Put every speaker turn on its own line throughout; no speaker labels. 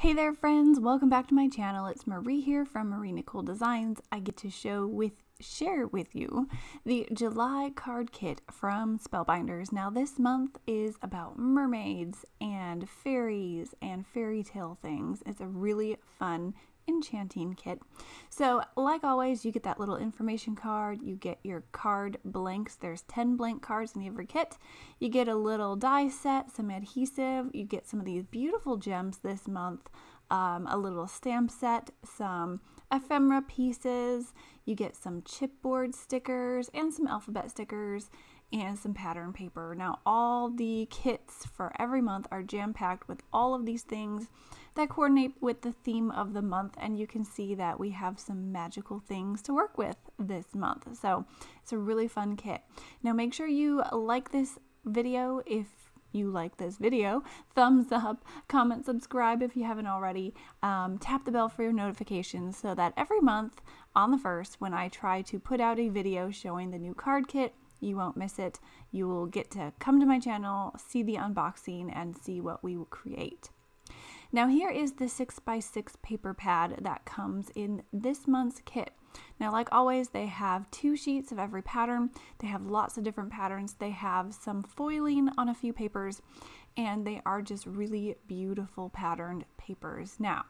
Hey there friends, welcome back to my channel. It's Marie here from Nicole Designs. I get to share with you the July card kit from Spellbinders. Now this month is about mermaids and fairies and fairy tale things. It's a really fun enchanting kit. So like always, you get that little information card, you get your card blanks. There's 10 blank cards in every kit. You get a little die set, some adhesive, you get some of these beautiful gems this month, a little stamp set, some ephemera pieces, you get some chipboard stickers and some alphabet stickers and some pattern paper. Now all the kits for every month are jam-packed with all of these things that coordinate with the theme of the month, and you can see that we have some magical things to work with this month. So it's a really fun kit. Now make sure you like this video if you like this video, thumbs up, comment, subscribe if you haven't already, tap the bell for your notifications so that every month on the 1st when I try to put out a video showing the new card kit, you won't miss it. You will get to come to my channel, see the unboxing, and see what we will create. Now here is the 6x6 paper pad that comes in this month's kit. Now like always, they have 2 sheets of every pattern. They have lots of different patterns. They have some foiling on a few papers, and they are just really beautiful patterned papers. Now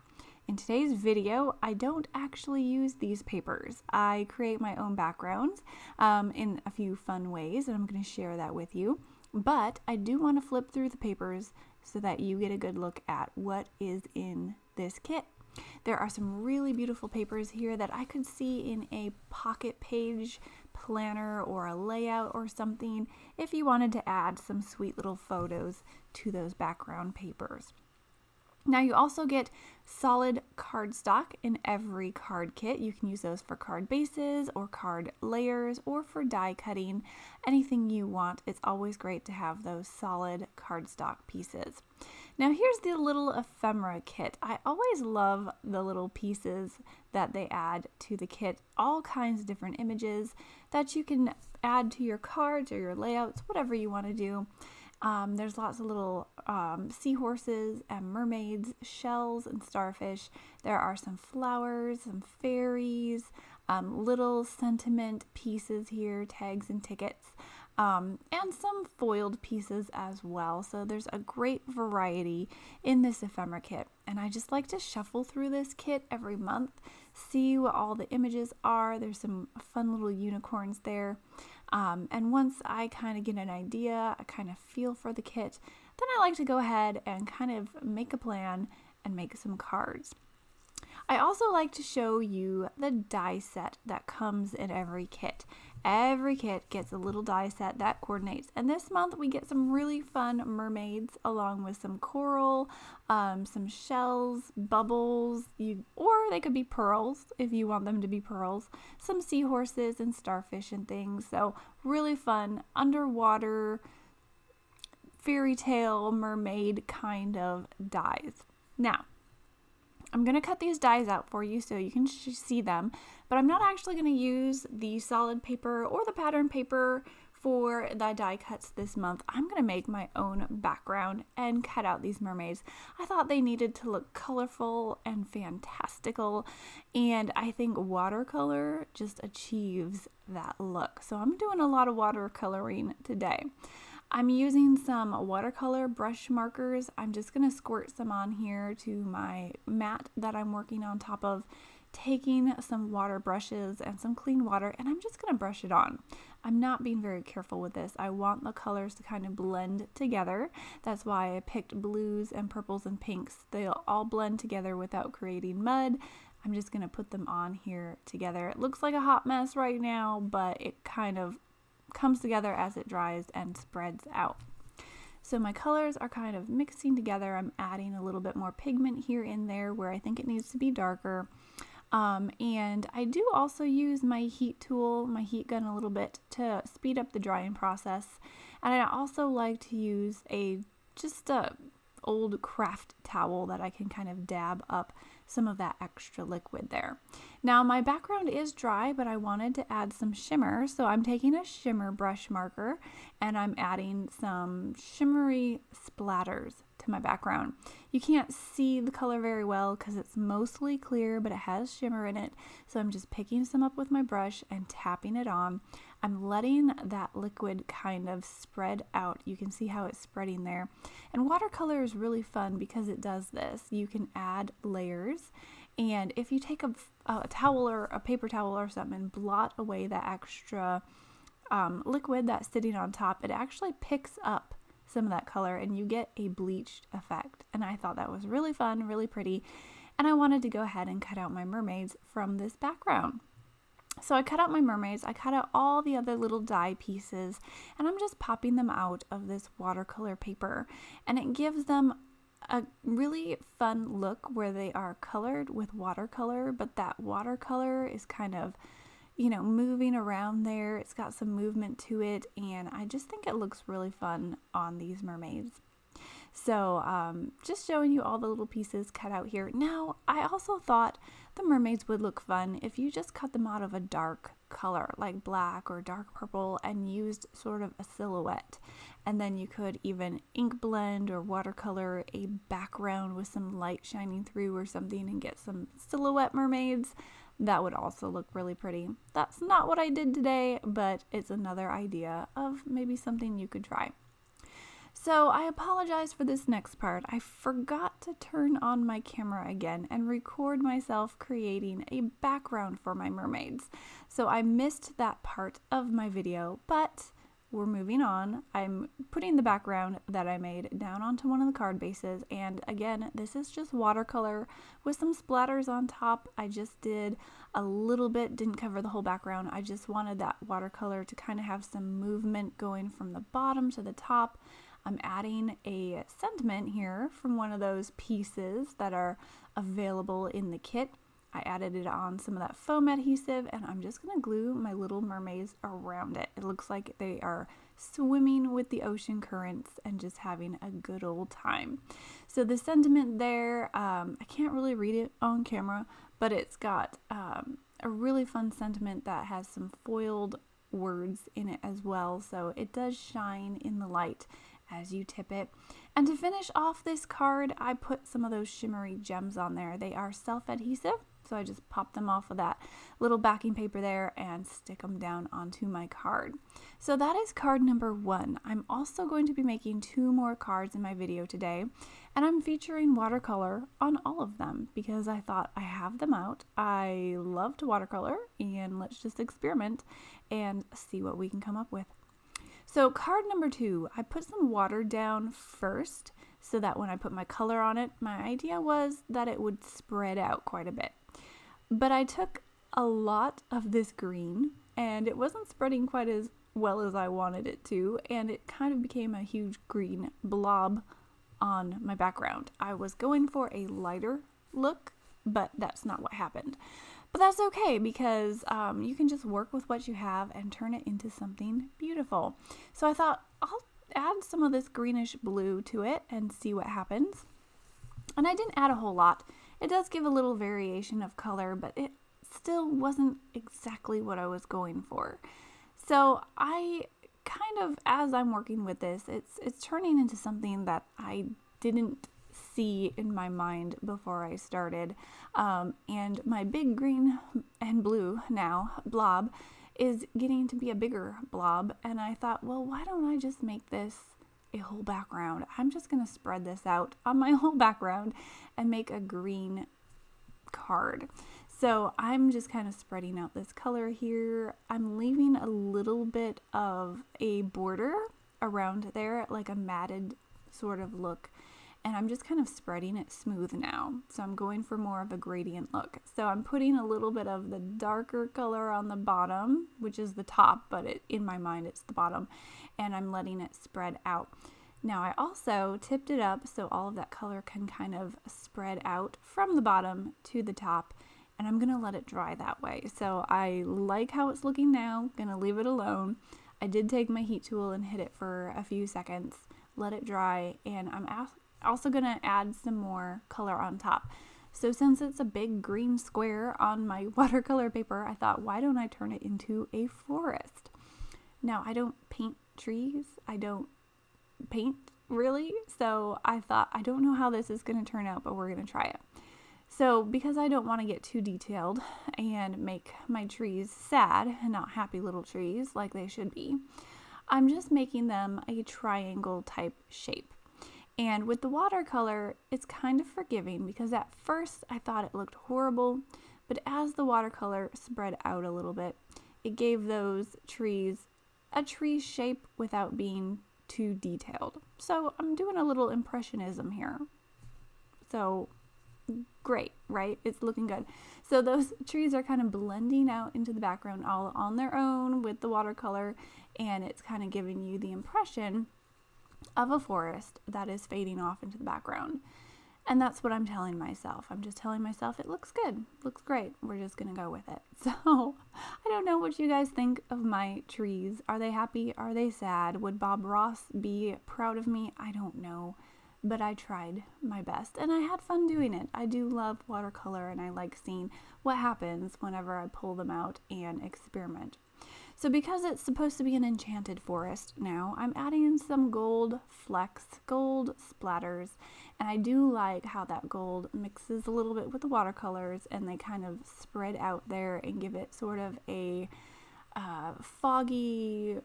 in today's video, I don't actually use these papers. I create my own backgrounds in a few fun ways, and I'm going to share that with you. But I do want to flip through the papers so that you get a good look at what is in this kit. There are some really beautiful papers here that I could see in a pocket page planner or a layout or something if you wanted to add some sweet little photos to those background papers. Now you also get solid cardstock in every card kit. You can use those for card bases or card layers or for die cutting, anything you want. It's always great to have those solid cardstock pieces. Now here's the little ephemera kit. I always love the little pieces that they add to the kit, all kinds of different images that you can add to your cards or your layouts, whatever you want to do. There's lots of little seahorses and mermaids, shells and starfish. There are some flowers, some fairies, little sentiment pieces here, tags and tickets, and some foiled pieces as well. So there's a great variety in this ephemera kit. And I just like to shuffle through this kit every month, see what all the images are. There's some fun little unicorns there. And once I kind of get an idea, I kind of feel for the kit, then I like to go ahead and kind of make a plan and make some cards. I also like to show you the die set that comes in every kit. Every kit gets a little die set that coordinates, and this month we get some really fun mermaids along with some coral, some shells, bubbles, or they could be pearls if you want them to be pearls, some seahorses and starfish and things. So really fun underwater fairy tale mermaid kind of dies. Now I'm going to cut these dies out for you so you can see them, but I'm not actually going to use the solid paper or the pattern paper for the die cuts this month. I'm going to make my own background and cut out these mermaids. I thought they needed to look colorful and fantastical, and I think watercolor just achieves that look. So I'm doing a lot of watercoloring today. I'm using some watercolor brush markers. I'm just going to squirt some on here to my mat that I'm working on top of, taking some water brushes and some clean water, and I'm just going to brush it on. I'm not being very careful with this. I want the colors to kind of blend together. That's why I picked blues and purples and pinks. They'll all blend together without creating mud. I'm just going to put them on here together. It looks like a hot mess right now, but it kind of comes together as it dries and spreads out. So my colors are kind of mixing together. I'm adding a little bit more pigment here and there where I think it needs to be darker. And I do also use my heat tool, my heat gun a little bit to speed up the drying process. And I also like to use just a old craft towel that I can kind of dab up some of that extra liquid there. Now my background is dry, but I wanted to add some shimmer, so I'm taking a shimmer brush marker and I'm adding some shimmery splatters to my background. You can't see the color very well because it's mostly clear, but it has shimmer in it. So I'm just picking some up with my brush and tapping it on. I'm letting that liquid kind of spread out. You can see how it's spreading there. And watercolor is really fun because it does this. You can add layers. And if you take a towel or a paper towel or something and blot away that extra liquid that's sitting on top, it actually picks up some of that color and you get a bleached effect. And I thought that was really fun, really pretty. And I wanted to go ahead and cut out my mermaids from this background. So I cut out my mermaids, I cut out all the other little die pieces, and I'm just popping them out of this watercolor paper. And it gives them a really fun look where they are colored with watercolor, but that watercolor is kind of, you know, moving around there. It's got some movement to it, and I just think it looks really fun on these mermaids. So just showing you all the little pieces cut out here. Now, I also thought the mermaids would look fun if you just cut them out of a dark color, like black or dark purple, and used sort of a silhouette. And then you could even ink blend or watercolor a background with some light shining through or something and get some silhouette mermaids. That would also look really pretty. That's not what I did today, but it's another idea of maybe something you could try. So I apologize for this next part. I forgot to turn on my camera again and record myself creating a background for my mermaids. So I missed that part of my video, but we're moving on. I'm putting the background that I made down onto one of the card bases, and again, this is just watercolor with some splatters on top. I just did a little bit, didn't cover the whole background. I just wanted that watercolor to kind of have some movement going from the bottom to the top. I'm adding a sentiment here from one of those pieces that are available in the kit. I added it on some of that foam adhesive, and I'm just going to glue my little mermaids around it. It looks like they are swimming with the ocean currents and just having a good old time. So the sentiment there, I can't really read it on camera, but it's got a really fun sentiment that has some foiled words in it as well. So it does shine in the light as you tip it. And to finish off this card, I put some of those shimmery gems on there. They are self-adhesive, so I just pop them off of that little backing paper there and stick them down onto my card. So that is card number 1. I'm also going to be making 2 more cards in my video today, and I'm featuring watercolor on all of them because I thought I have them out. I love to watercolor, and let's just experiment and see what we can come up with. So card number 2, I put some water down first so that when I put my color on it, my idea was that it would spread out quite a bit. But I took a lot of this green and it wasn't spreading quite as well as I wanted it to, and it kind of became a huge green blob on my background. I was going for a lighter look, but that's not what happened. But that's okay because you can just work with what you have and turn it into something beautiful. So I thought I'll add some of this greenish blue to it and see what happens. And I didn't add a whole lot. It does give a little variation of color, but it still wasn't exactly what I was going for. So I kind of, as I'm working with this, it's turning into something that I didn't see in my mind before I started, and my big green and blue now blob is getting to be a bigger blob, and I thought, well, why don't I just make this a whole background? I'm just gonna spread this out on my whole background and make a green card. So I'm just kind of spreading out this color here. I'm leaving a little bit of a border around there, like a matted sort of look. And I'm just kind of spreading it smooth now. So I'm going for more of a gradient look. So I'm putting a little bit of the darker color on the bottom, which is the top, but in my mind it's the bottom. And I'm letting it spread out. Now I also tipped it up so all of that color can kind of spread out from the bottom to the top. And I'm gonna let it dry that way. So I like how it's looking now, gonna leave it alone. I did take my heat tool and hit it for a few seconds, let it dry, and I'm also gonna add some more color on top. So since it's a big green square on my watercolor paper, I thought, why don't I turn it into a forest? Now, I don't paint trees. I don't paint really? So I thought, I don't know how this is going to turn out, but we're going to try it. So because I don't want to get too detailed and make my trees sad and not happy little trees like they should be, I'm just making them a triangle type shape. And with the watercolor, it's kind of forgiving because at first I thought it looked horrible, but as the watercolor spread out a little bit, it gave those trees a tree shape without being too detailed. So I'm doing a little impressionism here. So great, right? It's looking good. So those trees are kind of blending out into the background all on their own with the watercolor, and it's kind of giving you the impression of a forest that is fading off into the background. And that's what I'm telling myself. I'm just telling myself it looks good, looks great. We're just gonna go with it. So I don't know what you guys think of my trees. Are they happy? Are they sad? Would Bob Ross be proud of me? I don't know, but I tried my best and I had fun doing it. I do love watercolor and I like seeing what happens whenever I pull them out and experiment. So because it's supposed to be an enchanted forest now, I'm adding some gold flecks, gold splatters, and I do like how that gold mixes a little bit with the watercolors and they kind of spread out there and give it sort of a foggy,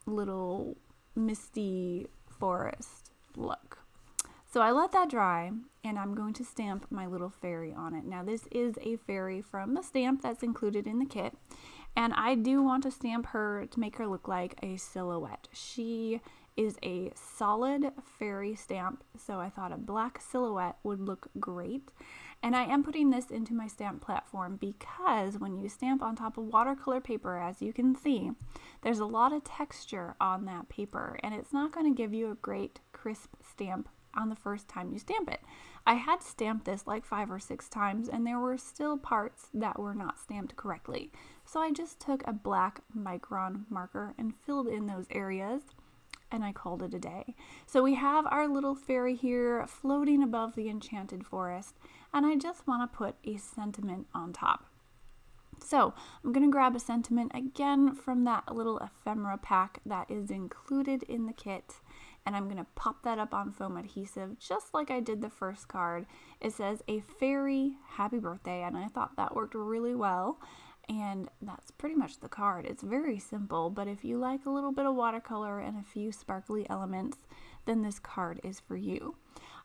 little misty forest look. So I let that dry and I'm going to stamp my little fairy on it. Now this is a fairy from the stamp that's included in the kit. And I do want to stamp her to make her look like a silhouette. She is a solid fairy stamp, so I thought a black silhouette would look great. And I am putting this into my stamp platform because when you stamp on top of watercolor paper, as you can see, there's a lot of texture on that paper, and it's not going to give you a great crisp stamp on the first time you stamp it. I had stamped this like 5 or 6 times and there were still parts that were not stamped correctly. So I just took a black micron marker and filled in those areas and I called it a day. So we have our little fairy here floating above the enchanted forest and I just want to put a sentiment on top. So I'm going to grab a sentiment again from that little ephemera pack that is included in the kit. And I'm going to pop that up on foam adhesive just like I did the first card. It says a fairy happy birthday and I thought that worked really well. And that's pretty much the card. It's very simple, but if you like a little bit of watercolor and a few sparkly elements, then this card is for you.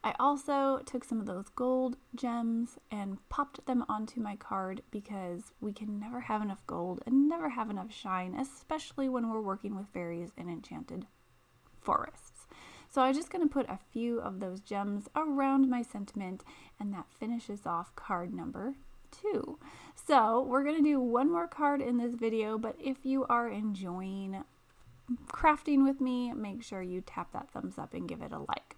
I also took some of those gold gems and popped them onto my card because we can never have enough gold and never have enough shine, especially when we're working with fairies in enchanted forests. So I'm just going to put a few of those gems around my sentiment and that finishes off card number 2. So we're going to do one more card in this video, but if you are enjoying crafting with me, make sure you tap that thumbs up and give it a like.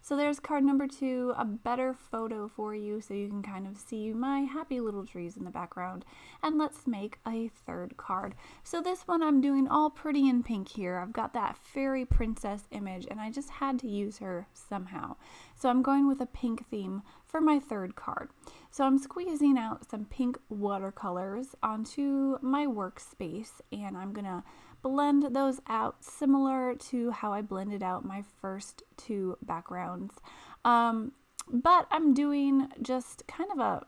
So there's card number 2, a better photo for you so you can kind of see my happy little trees in the background. And let's make a third card. So this one I'm doing all pretty in pink here. I've got that fairy princess image and I just had to use her somehow. So I'm going with a pink theme for my third card. So I'm squeezing out some pink watercolors onto my workspace and I'm gonna blend those out similar to how I blended out my first 2 backgrounds. But I'm doing just kind of a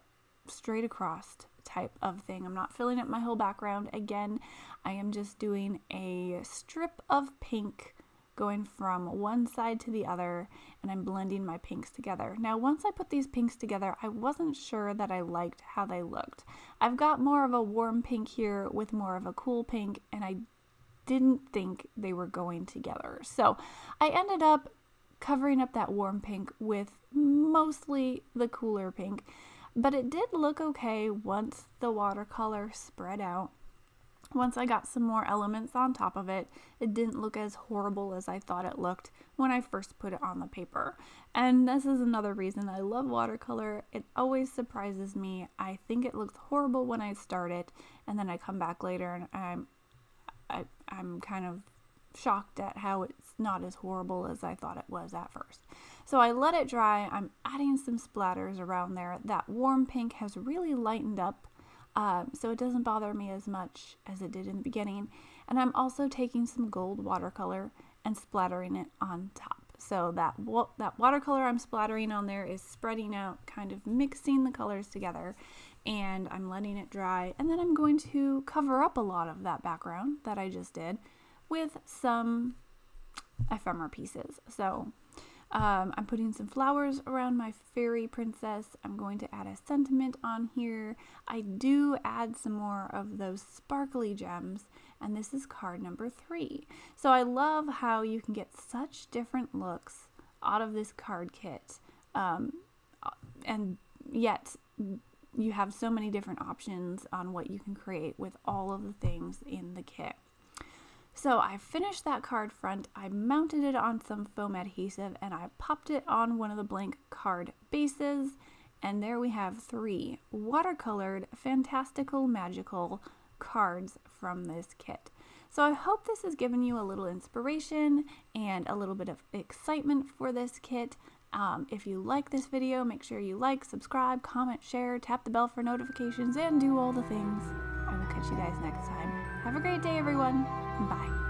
straight across type of thing. I'm not filling up my whole background. Again, I am just doing a strip of pink going from one side to the other and I'm blending my pinks together. Now once I put these pinks together, I wasn't sure that I liked how they looked. I've got more of a warm pink here with more of a cool pink and I didn't think they were going together. So I ended up covering up that warm pink with mostly the cooler pink, but it did look okay once the watercolor spread out. Once I got some more elements on top of it, it didn't look as horrible as I thought it looked when I first put it on the paper. And this is another reason I love watercolor. It always surprises me. I think it looks horrible when I start it, and then I come back later and I'm kind of shocked at how it's not as horrible as I thought it was at first. So I let it dry. I'm adding some splatters around there. That warm pink has really lightened up, so it doesn't bother me as much as it did in the beginning. And I'm also taking some gold watercolor and splattering it on top. So that watercolor I'm splattering on there is spreading out, kind of mixing the colors together, and I'm letting it dry. And then I'm going to cover up a lot of that background that I just did with some ephemera pieces. So I'm putting some flowers around my fairy princess. I'm going to add a sentiment on here. I do add some more of those sparkly gems, and this is card number 3. So I love how you can get such different looks out of this card kit, and yet you have so many different options on what you can create with all of the things in the kit. So I finished that card front, I mounted it on some foam adhesive, and I popped it on one of the blank card bases, and there we have 3 watercolored, fantastical, magical cards from this kit. So I hope this has given you a little inspiration and a little bit of excitement for this kit. If you like this video, make sure you like, subscribe, comment, share, tap the bell for notifications, and do all the things. I will catch you guys next time. Have a great day, everyone. Bye.